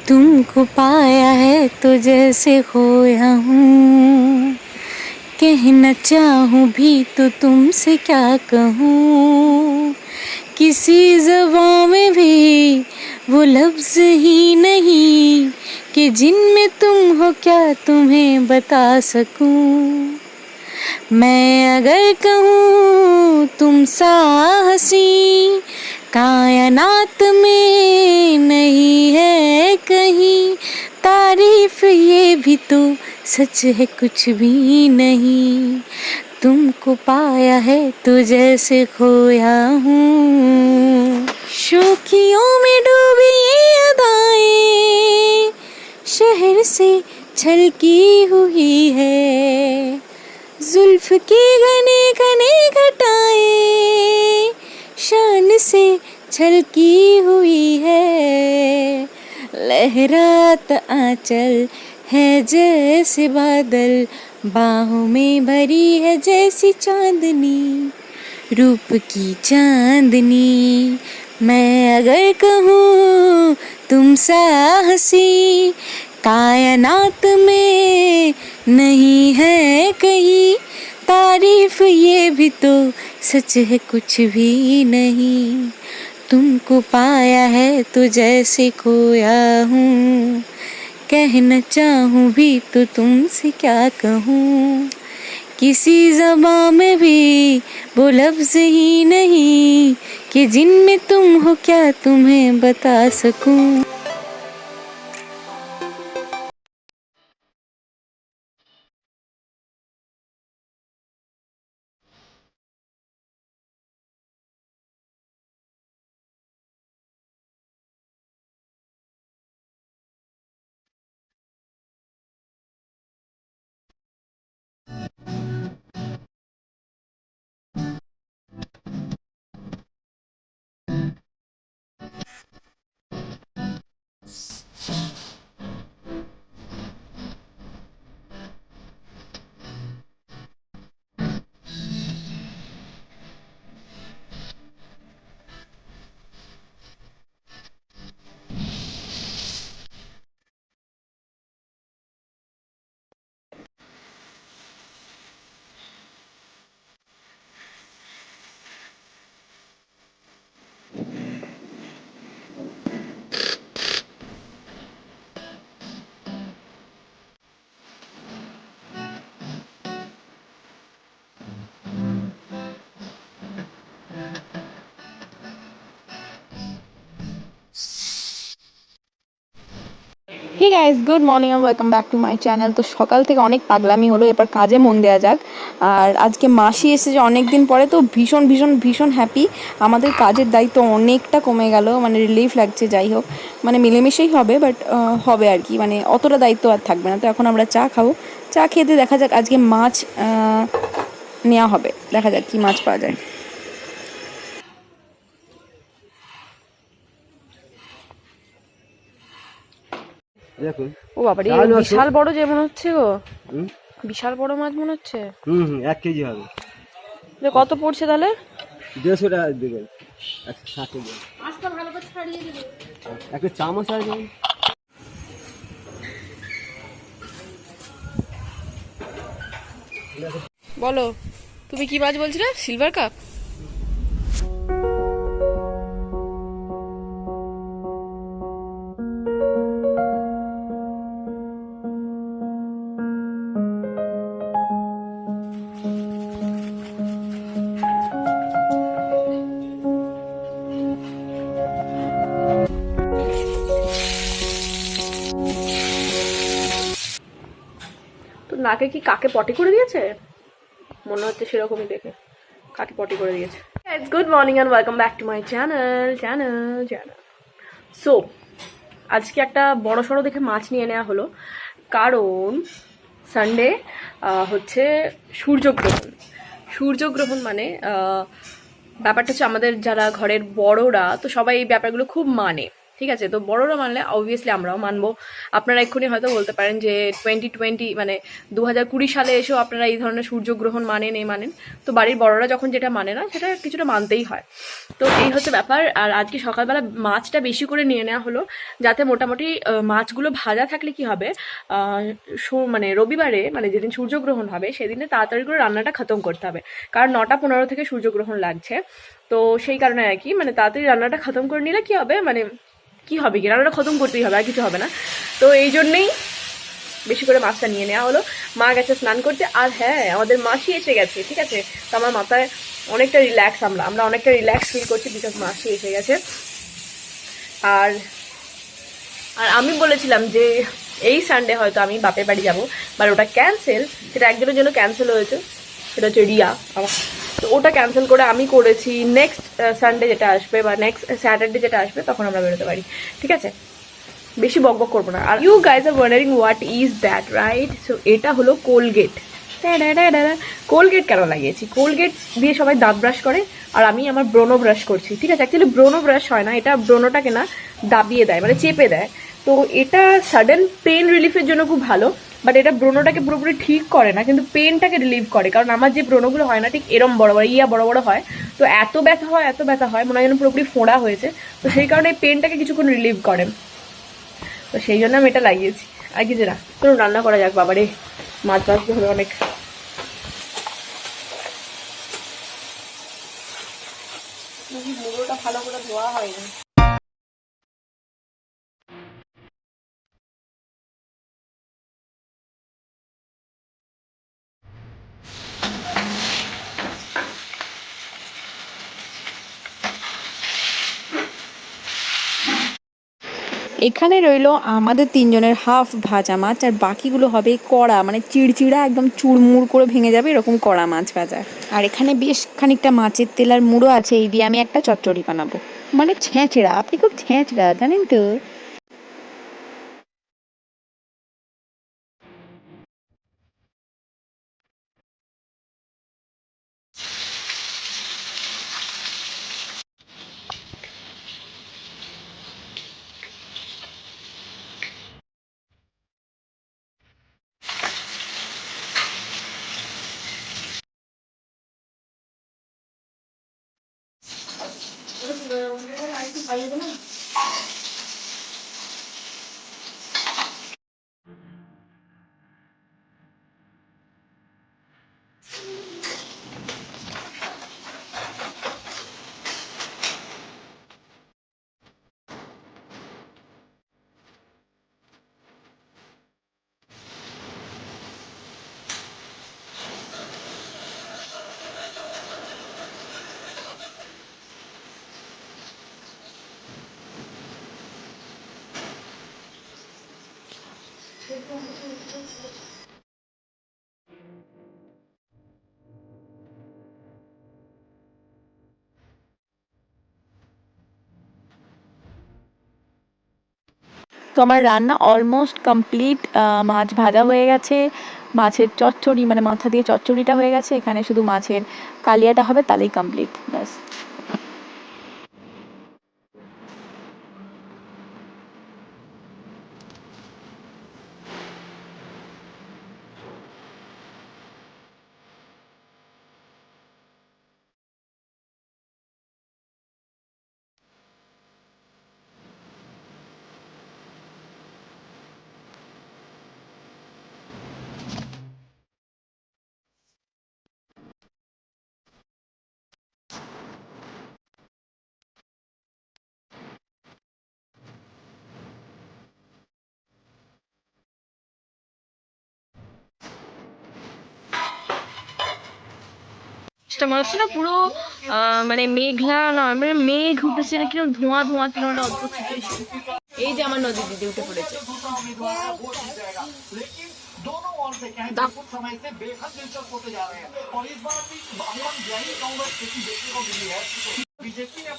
तुमको पाया है तो जैसे खोया हूँ, कहना चाहूँ भी तो तुमसे क्या कहूँ। किसी ज़बां में भी वो लफ्ज़ ही नहीं कि जिनमें तुम हो क्या तुम्हें बता सकूँ। मैं अगर कहूँ तुम सा हसीं कायनात में नहीं है कहीं, तारीफ ये भी तो सच है कुछ भी नहीं। तुमको पाया है तो जैसे खोया हूँ। शोखियों में डूबी ये अदाएं शहर से छलकी हुई है, जुल्फ की घने घने घटाएं शान से छलकी हुई है। लहराता आंचल है जैसे बादल, बाहों में भरी है जैसी चांदनी, रूप की चांदनी। मैं अगर कहूँ तुम सा हसीं कायनात में नहीं है कहीं, तारीफ ये भी तो सच है कुछ भी नहीं। तुमको पाया है तो जैसे खोया हूँ, कहना चाहूँ भी तो तुमसे क्या कहूँ। किसी ज़बां में भी वो लफ्ज़ ही नहीं कि जिनमें तुम हो क्या तुम्हें बता सकूँ। Hey guys, good morning and welcome back to my channel. তো সকাল থেকে অনেক পাগলামি হলো, এবার কাজে মন দেওয়া যাক। আর আজকে মাসি এসেছে অনেক দিন পরে, তো ভীষণ ভীষণ ভীষণ হ্যাপি। আমাদের কাজের দায়িত্ব অনেকটা কমে গেল, মানে রিলিফ লাগছে। যাই হোক, মানে মিলেমিশেই হবে, বাট হবে আর কি, মানে অতটা দায়িত্ব আর থাকবে না। তো এখন আমরা চা খাবো, চা খেতে দেখা যাক আজকে মাছ নেওয়া হবে, দেখা যাক কি মাছ পাওয়া যায়। দেখুন ও বাবা রে, বিশাল বড় যে মনে হচ্ছে গো, বিশাল বড় মাছ মনে হচ্ছে। 1 কেজি হবে। কত পড়ছে তাহলে? 150 টাকা দেবেন, 160 দেবেন। মাছটা ভালো করে ছাড়িয়ে দেবেন, একটা চামচ আর দেবেন। বলো, তুমি কি মাছ বলছিলে? Silver cup? তো নাকে কি কাকে পটি করে দিয়েছে? মনে হচ্ছে সেরকমই দেখে, কাকে পটি করে দিয়েছে। Good morning and welcome back to my channel. So আজকে একটা বড় সড়ো দেখে মাছ নিয়ে নেওয়া হলো, কারণ সানডে হচ্ছে সূর্যগ্রহণ। মানে ব্যাপারটা হচ্ছে আমাদের যারা ঘরের বড়রা, তো সবাই এই ব্যাপারগুলো খুব মানে। ঠিক আছে, তো বড়রা মানলে অবভিয়াসলি আমরাও মানবো। আপনারা এক্ষুনি হয়তো বলতে পারেন যে 2020 মানে 2020 সালে এসেও আপনারা এই ধরনের সূর্যগ্রহণ মানেন, মানেন। তো বাড়ির বড়রা যখন যেটা মানে না, সেটা কিছুটা মানতেই হয়। তো এই হচ্ছে ব্যাপার। আর আজকে সকালবেলা মাছটা বেশি করে নিয়ে নেওয়া হলো, যাতে মোটামুটি মাছগুলো ভাজা থাকলে কি হবে, মানে রবিবারে, মানে যেদিন সূর্যগ্রহণ হবে সেদিনে তাড়াতাড়ি করে রান্নাটা খতম করতে হবে, কারণ 9:15 থেকে সূর্যগ্রহণ লাগছে। তো সেই কারণে আর কি, মানে তাড়াতাড়ি রান্নাটা খতম করে নিলে কি হবে, মানে কি হবে কি, রান্নাটা খতম করতেই হবে, আর কিছু হবে না। তো এই জন্যেই বেশি করে মাছটা নিয়ে নেওয়া হলো। মা গেছে স্নান করতে, আর হ্যাঁ আমাদের মাসি এসে গেছে, ঠিক আছে। তো আমার মাথায় অনেকটা রিল্যাক্স, আমরা অনেকটা রিল্যাক্স ফিল করছি, বিকজ মাসি এসে গেছে। আর আর আমি বলেছিলাম যে এই সানডে হয়তো আমি বাপের বাড়ি যাবো, বাট ওটা ক্যান্সেল। সেটা একজনের জন্য ক্যান্সেল হয়েছে, সেটা হচ্ছে রিয়া আমার। তো ওটা ক্যান্সেল করে আমি করেছি নেক্সট সানডে যেটা আসবে বা নেক্সট স্যাটারডে যেটা আসবে, তখন আমরা বেরোতে পারি, ঠিক আছে। বেশি বক বক করবো না। Are you guys are wondering what is that, right? So এটা হলো কোলগেট। কোলগেট কেন লাগিয়েছি? কোলগেট দিয়ে সবাই দাঁত ব্রাশ করে, আর আমি আমার ব্রোনো ব্রাশ করছি, ঠিক আছে। অ্যাকচুয়ালি ব্রোনো ব্রাশ হয় না, এটা ব্রোনোটাকে না দাবিয়ে দেয়, মানে চেপে দেয়। তো এটা সাডেন পেন রিলিফের জন্য খুব ভালো, বাট এটা ব্রোনোটাকে পুরোপুরি ঠিক করে না, কিন্তু পেনটাকে রিলিভ করে। কারণ আমার যে ব্রোনোগুলো হয় না ঠিক এরম বড় বড় বড় বড় হয়, তো এত ব্যথা হয় মনে হয় যেন পুরোপুরি ফোড়া হয়েছে। তো সেই কারণে এই পেনটাকে কিছুক্ষণ রিলিভ করে, তো সেই জন্য আমি এটা লাগিয়েছি, আর কিছু না। কোনো রান্না করা যাক, বাবারে মাছ ভাজতে হবে অনেক। মুড়োটা ভালো করে ধোয়া হয়নি। এখানে রইলো আমাদের তিনজনের হাফ ভাজা মাছ, আর বাকিগুলো হবে কড়া, মানে চিড়চিড়া একদম চুরমুর করে ভেঙে যাবে এরকম কড়া মাছ ভাজা। আর এখানে বেশ খানিকটা মাছের তেল আর মুড়ো আছে, এই দিয়ে আমি একটা চচ্চড়ি বানাবো। মানে ছেঁচড়া, আপনি খুব ছেঁচড়া জানেন তো। তো আমার রান্না অলমোস্ট কমপ্লিট। মাছ ভাজা হয়ে গেছে, মাছের চচ্চড়ি মানে মাথা দিয়ে চচ্চড়িটা হয়ে গেছে, এখানে শুধু মাছের কালিয়াটা হবে, তাহলেই কমপ্লিট, ব্যাস। মনে হচ্ছে না পুরো মানে মেঘলা নয়, মানে মেঘ উঠেছে না, কিরকম ধোঁয়া ধোঁয়া, কিরকম একটা অদ্ভুত সিচুয়েশন। এই যে আমার নদী দিদি উঠে পড়েছে।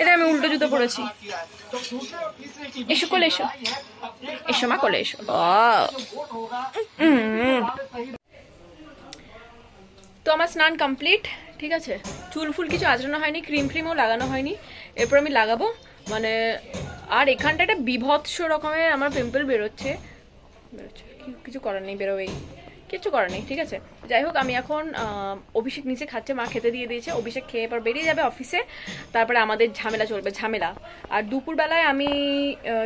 এটা আমি উল্টো জুতো পড়েছি। এসো কোলে এসো, এসো মা কোলে এসো। তো আমার স্নান কমপ্লিট, ঠিক আছে। চুল ফুল কিছু আঁচড়ানো হয়নি, ক্রিম ফ্রিমও লাগানো হয়নি। এরপর আমি লাগাবো, মানে আর এখানটা একটা বিভৎস রকমের আমার পিম্পল বেরোচ্ছে, কিছু করার নেই, বেরোবেই, কিছু করার নেই, ঠিক আছে। যাই হোক, আমি এখন অভিষেক নিচে খাচ্ছে, মা খেতে দিয়ে দিয়েছে, অভিষেক খেয়ে এবার বেরিয়ে যাবে অফিসে, তারপরে আমাদের ঝামেলা চলবে, ঝামেলা। আর দুপুরবেলায় আমি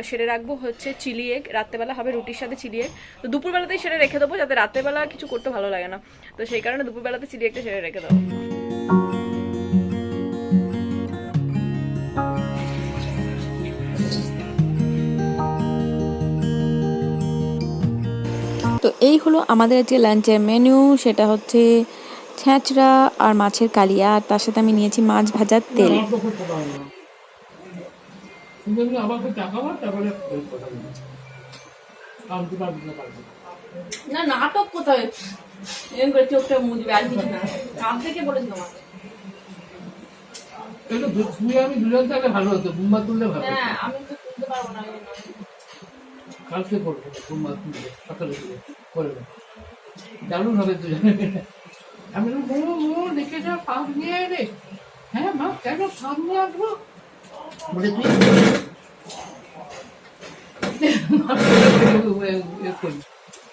সেরে রাখবো হচ্ছে চিলি এগ, রাত্রেবেলা হবে রুটির সাথে চিলি এগ। তো দুপুরবেলাতেই সেরে রেখে দেবো, যাতে রাত্রেবেলা কিছু করতে ভালো লাগে না, তো সেই কারণে দুপুরবেলাতে চিলি এগটা সেরে রেখে দেবো। তো এই হলো আমাদের আজকে লাঞ্চের মেনু, সেটা হচ্ছে ছ্যাঁচড়া আর মাছের কালিয়া, আর তার সাথে আমি নিয়েছি মাছ ভাজার তেল। না নাটক কোথায় এরকম করে চোখটা মুজবে, আর কিছু না, কাল থেকে বলেছি তোমাকে। আমি দুজন থাকলে ভালো হতো, বুম্বা তুললে ভালো। হ্যাঁ, আমি তো তুলতে পারবো না। কালকে করবো বুম্বা তুললে, সকালে করবে, দারুণ হবে দুজনে। আমি দেখে যা ফাঁক নিয়ে রে, হ্যাঁ মা কেন ফাঁক নিয়ে আসবো বলে তুই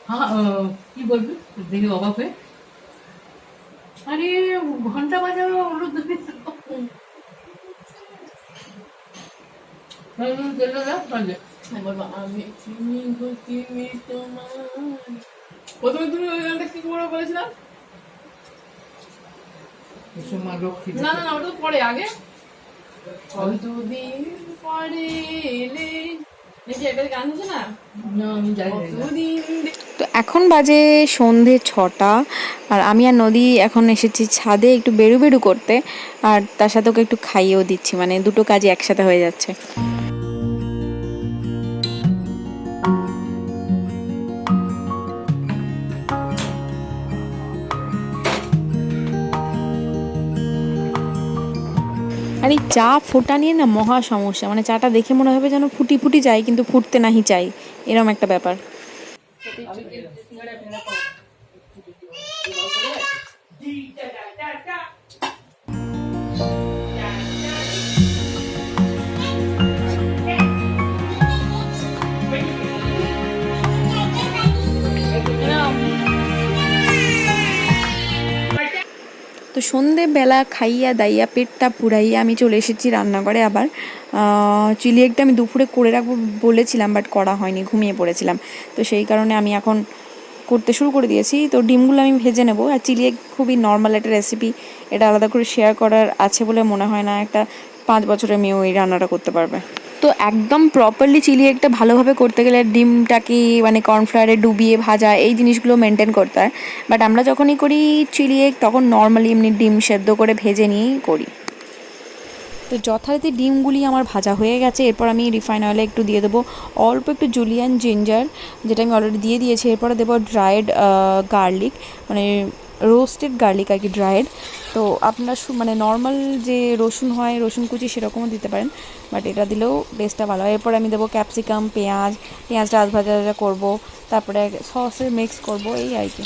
হ্যাঁ কি বলবি দেখে অবাক হয়ে, আরে ঘন্টা বাজাবো হলুদ প্রথমে তুমি ওই গানটা কি করে বলেছিলাম? না না না, ওটা তো পরে, আগে কতদিন পরে এলে, নাকি একটা গান আছে না? না আমি জানি না। তো এখন বাজে সন্ধে 6টা, আর আমি আর নদী এখন এসেছি ছাদে একটু বেরু বেরু করতে, আর তার সাথে ওকে একটু খাইয়েও দিচ্ছি, মানে দুটো কাজই একসাথে হয়ে যাচ্ছে। আর এই চা ফোটা নিয়ে না মহা সমস্যা, মানে চাটা দেখে মনে হবে যেন ফুটি ফুটি যায়, কিন্তু ফুটতে নাহি চাই, এরকম একটা ব্যাপার। তো সন্ধেবেলা খাইয়া দাইয়া পেটটা পুরাইয়া আমি চলে এসেছি রান্নাঘরে আবার। চিলি এগটা আমি দুপুরে করে রাখবো বলেছিলাম, বাট করা হয়নি, ঘুমিয়ে পড়েছিলাম, তো সেই কারণে আমি এখন করতে শুরু করে দিয়েছি। তো ডিমগুলো আমি ভেজে নেব। আর চিলি এগ খুবই নর্মাল একটা রেসিপি, এটা আলাদা করে শেয়ার করার আছে বলে মনে হয় না, একটা 5 বছরের মেয়েও এই রান্নাটা করতে পারবে। তো একদম প্রপারলি চিলি এগটা ভালোভাবে করতে গেলে ডিমটাকে মানে কর্নফ্লাওয়ারে ডুবিয়ে ভাজা, এই জিনিসগুলো মেনটেন করতে হয়। বাট আমরা যখনই করি চিলি এগ, তখন নর্মালি এমনি ডিম সেদ্ধ করে ভেজে নিয়েই করি। তো যথারীতি ডিমগুলি আমার ভাজা হয়ে গেছে। এরপর আমি রিফাইন অয়েলে একটু দিয়ে দেবো অল্প একটু জুলিয়ান জিঞ্জার, যেটা আমি অলরেডি দিয়ে দিয়েছি। এরপরে দেবো ড্রায়েড গার্লিক, মানে রোস্টেড গার্লিক আর কি, ড্রায়েড। তো আপনার মানে নর্মাল যে রসুন হয়, রসুন কুচি, সেরকমও দিতে পারেন, বাট এটা দিলেও টেস্টটা ভালো হয়। এরপর আমি দেবো ক্যাপসিকাম, পেঁয়াজটা আধ ভাজা ভাজা করবো, তারপরে সসে মিক্স করবো, এই আর কি।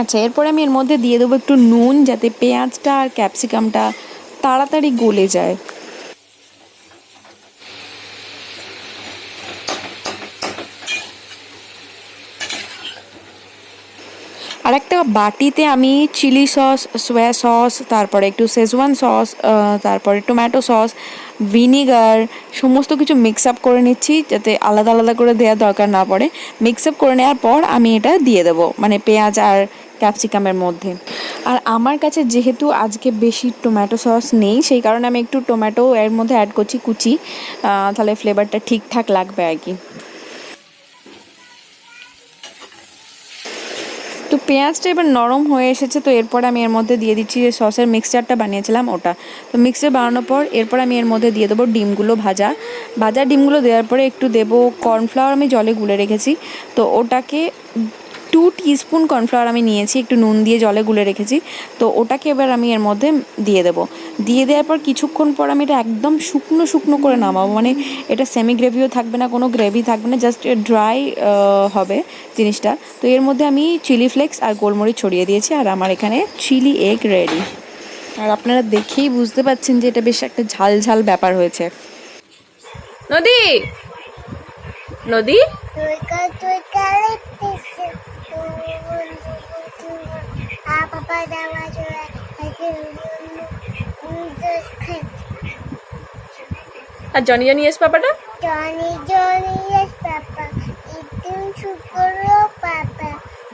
আচ্ছা, এরপরে আমি এর মধ্যে দিয়ে দেবো একটু নুন, যাতে পেঁয়াজটা আর ক্যাপসিকামটা তাড়াতাড়ি গলে যায়। আর একটা বাটিতে আমি চিলি সস, সোয়া সস, তারপরে একটু শেজওয়ান সস, তারপরে টমেটো সস, ভিনিগার, সমস্ত কিছু মিক্স আপ করে নিচ্ছি, যাতে আলাদা আলাদা করে দেওয়ার দরকার না পড়ে। মিক্স আপ করে নেওয়ার পর আমি এটা দিয়ে দেবো, মানে পেঁয়াজ আর ক্যাপসিকামের মধ্যে। আর আমার কাছে যেহেতু আজকে বেশি টমেটো সস নেই, সেই কারণে আমি একটু টমেটো এর মধ্যে অ্যাড করছি কুচি, তাহলে ফ্লেভারটা ঠিকঠাক লাগবে আর কি। তো পেঁয়াজটা এবার নরম হয়ে এসেছে, তো এরপর আমি এর মধ্যে দিয়ে দিচ্ছি যে সসের মিক্সচারটা বানিয়েছিলাম ওটা। তো মিক্সচার বানানোর পর এরপর আমি এর মধ্যে দিয়ে দেবো ডিমগুলো ভাজা। ডিমগুলো দেওয়ার পরে একটু দেবো কর্নফ্লাওয়ার, আমি জলে গুলে রেখেছি, তো ওটাকে 2 টিস্পুন কর্নফ্লাওয়ার আমি নিয়েছি, একটু নুন দিয়ে জলে গুলে রেখেছি। তো ওটাকে এবার আমি এর মধ্যে দিয়ে দেবো। দিয়ে দেওয়ার পর কিছুক্ষণ পর আমি এটা একদম শুকনো শুকনো করে নামাবো, মানে এটা সেমি গ্রেভিও থাকবে না, কোনো গ্রেভি থাকবে না, জাস্ট ড্রাই হবে জিনিসটা। তো এর মধ্যে আমি চিলি ফ্লেক্স আর গোলমরিচ ছড়িয়ে দিয়েছি, আর আমার এখানে চিলি এগ রেডি। আর আপনারা দেখেই বুঝতে পাচ্ছেন যে এটা বেশ একটা ঝাল ঝাল ব্যাপার হয়েছে। নদী, নদী, আর জনি জনি এস পাপাটা, Johnny, Johnny, yes, Papa. Eating sugar, oh, Papa.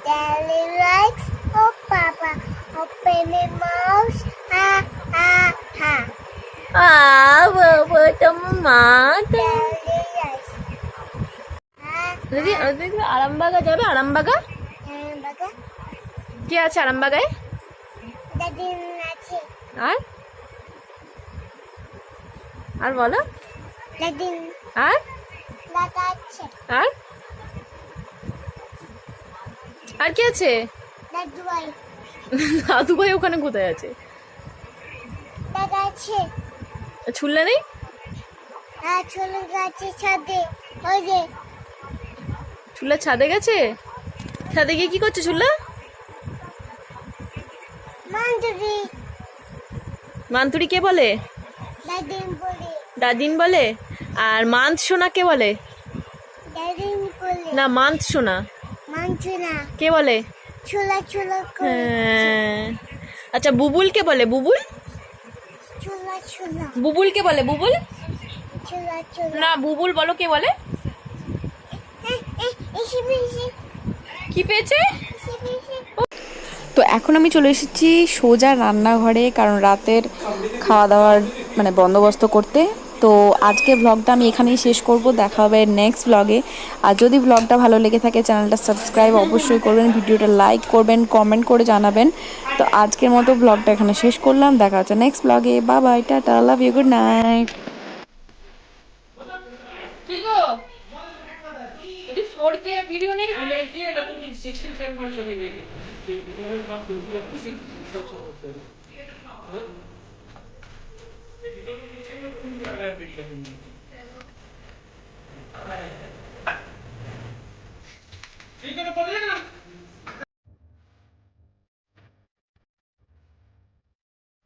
Daddy likes, oh, Papa. Open my mouth, ha, ha, ha. বাবা তোমার মা Daddy likes. Ha, দিদি দিদি আরামবাগা যাবে? আরামবাগা baga. কি আছে আরামবাগায়? Daddy nachi. আর আর বলো, Daddy আর nagache. আর আর কি আছে? Daddy why? দাদু ভাই ওখানে কোথায় আছে? Nagache. ছুললে নেই? Ah, cholo gache chade. Oye, ছুল্লা ছাদে গেছে? ছাদে গিয়ে কি করছে ছুল্লা? manduri. মান্তুরি কে বলে? Daddy boli. দাদিন বলে। আর মান্ত সোনা কে বলে? Daddy boli. না মান্ত সোনা Manchuna. কে বলে? Chula chula ko. হ্যাঁ। আচ্ছা বুবুল কে বলে? Bubul, Chula chula. বুবুল কে বলে? Bubul Chula chula. না, বুবুল বলো কে বলে? Ishi bishi. কি পেয়েছে? Ishi bishi. তো এখন আমি চলে এসেছি সোজা রান্নাঘরে, কারণ রাতের খাওয়া দাওয়ার মানে বন্দোবস্ত করতে। তো আজকে ব্লগটা আমি এখানেই শেষ করব, দেখা হবে নেক্সট ব্লগে। আর যদি ব্লগটা ভালো লেগে থাকে চ্যানেলটা সাবস্ক্রাইব অবশ্যই করবেন, ভিডিওটা লাইক করবেন, কমেন্ট করে জানাবেন। তো আজকের মতো ব্লগটা এখানে শেষ করলাম, দেখা হচ্ছে নেক্সট ব্লগে। বাই বাই, টাটা, love you, good night. Video নেই ঠিক আছে